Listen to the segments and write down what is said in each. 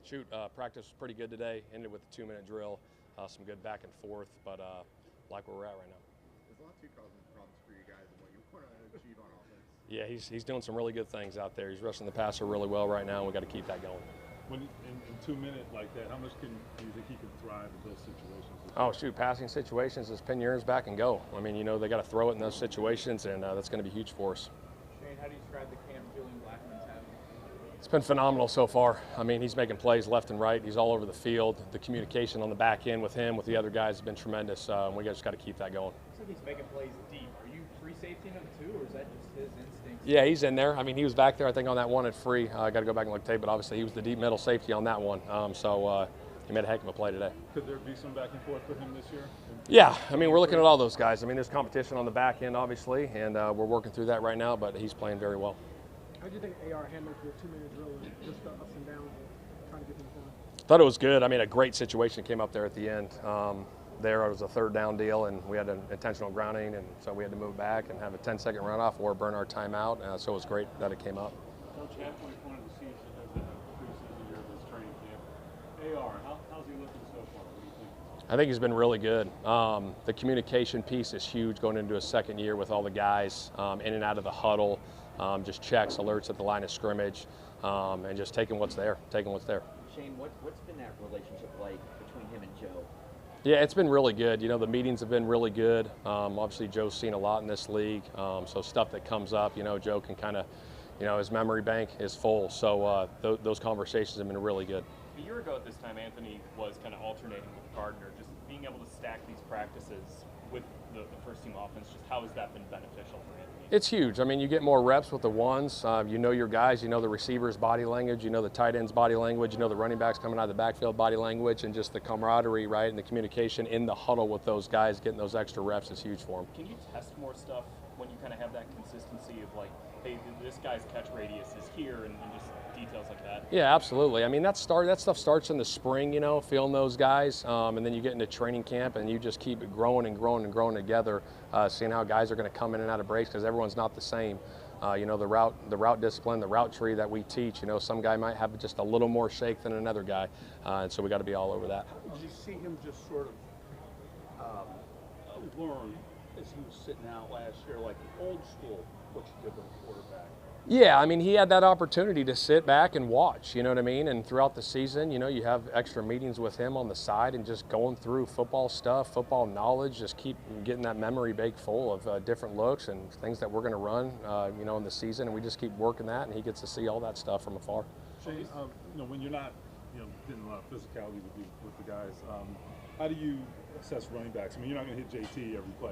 Shoot, practice was pretty good today. Ended with a 2-minute drill, some good back and forth, but like where we're at right now. There's a lot to causing problems for you guys and what you want to achieve on offense. Yeah, he's doing some really good things out there. He's rushing the passer really well right now, and we got to keep that going. When in 2 minutes like that, how much do you think he can thrive in those situations? Oh, shoot, passing situations is pin your ears back and go. I mean, they got to throw it in those situations, and that's going to be huge for us. Shane, how do you describe the Cam Julian Blackman's having? It's been phenomenal so far. I mean, he's making plays left and right. He's all over the field. The communication on the back end with him, with the other guys, has been tremendous. We just got to keep that going. Looks like he's making plays deep. Are you free safety him too, or is that just his instincts? Yeah, he's in there. I mean, he was back there, I think, on that one at free. I got to go back and look at tape, but obviously he was the deep middle safety on that one. He made a heck of a play today. Could there be some back and forth for him this year? Yeah, I mean, we're looking at all those guys. I mean, there's competition on the back end, obviously, and we're working through that right now, but he's playing very well. How do you think AR handled the 2-minute drill and just the ups and downs of trying to get things done? Thought it was good. I mean, a great situation came up there at the end. There it was a 3rd down deal, and we had an intentional grounding, and so we had to move back and have a 10-second runoff or burn our timeout. So it was great that it came up. Coach, halfway point of the season as a preseason year of this training camp. AR, how's he looking so far? What do you think? I think he's been really good. The communication piece is huge going into his 2nd year with all the guys in and out of the huddle, just checks, alerts at the line of scrimmage, and just taking what's there. Shane, what's been that relationship like between him and Joe? Yeah, it's been really good. The meetings have been really good. Obviously, Joe's seen a lot in this league, so stuff that comes up, Joe can kind of, his memory bank is full. So those conversations have been really good. A year ago at this time, Anthony was kind of alternating with Gardner. Just being able to stack these practices with the first team offense, just how has that been beneficial for Anthony? It's huge. I mean, you get more reps with the ones. You know your guys. You know the receiver's body language. You know the tight end's body language. You know the running backs coming out of the backfield body language, and just the camaraderie, right, and the communication in the huddle with those guys, getting those extra reps is huge for them. Can you test more stuff when you kind of have that consistency of like, hey, this guy's catch radius is here, and just details like that? Yeah, absolutely. I mean, that stuff starts in the spring, feeling those guys, and then you get into training camp, and you just keep it growing and growing and growing together, seeing how guys are going to come in and out of breaks, because everyone's not the same. The route discipline, the route tree that we teach, some guy might have just a little more shake than another guy, and so we got to be all over that. Did you see him just sort of learn as he was sitting out last year, like old school, what you did with a quarterback? Yeah, I mean, he had that opportunity to sit back and watch, you know what I mean? And throughout the season, you have extra meetings with him on the side and just going through football stuff, football knowledge, just keep getting that memory bank full of different looks and things that we're going to run, in the season. And we just keep working that, and he gets to see all that stuff from afar. Shane, when you're not, getting a lot of physicality with the guys, how do you assess running backs? I mean, you're not going to hit JT every play,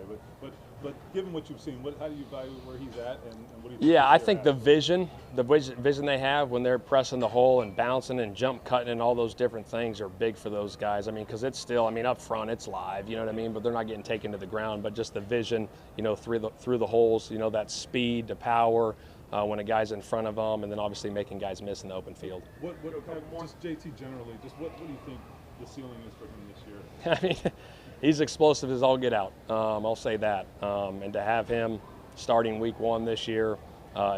but given what you've seen, how do you evaluate where he's at, and what do you think? Yeah, I think the vision they have when they're pressing the hole and bouncing and jump cutting and all those different things are big for those guys. I mean, because it's still, up front, it's live, you know what I mean? But they're not getting taken to the ground. But just the vision, through the holes, that speed, the power. When a guy's in front of them, and then obviously making guys miss in the open field. Just JT generally, what do you think the ceiling is for him this year? I mean, he's explosive as all get out. I'll say that. And to have him starting week 1 this year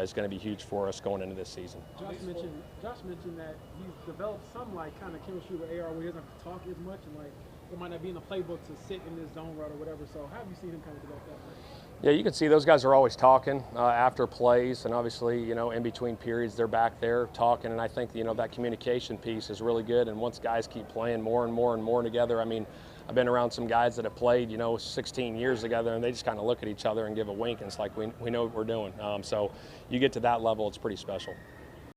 is going to be huge for us going into this season. Josh mentioned that he's developed some kind of chemistry with AR where he doesn't have to talk as much, and it might not be in the playbook to sit in this zone route or whatever. So how have you seen him kind of develop that way? Yeah, you can see those guys are always talking after plays, and obviously, in between periods, they're back there talking, and I think, that communication piece is really good, and once guys keep playing more and more and more together, I mean, I've been around some guys that have played, 16 years together, and they just kind of look at each other and give a wink, and it's like, we know what we're doing. So you get to that level, it's pretty special.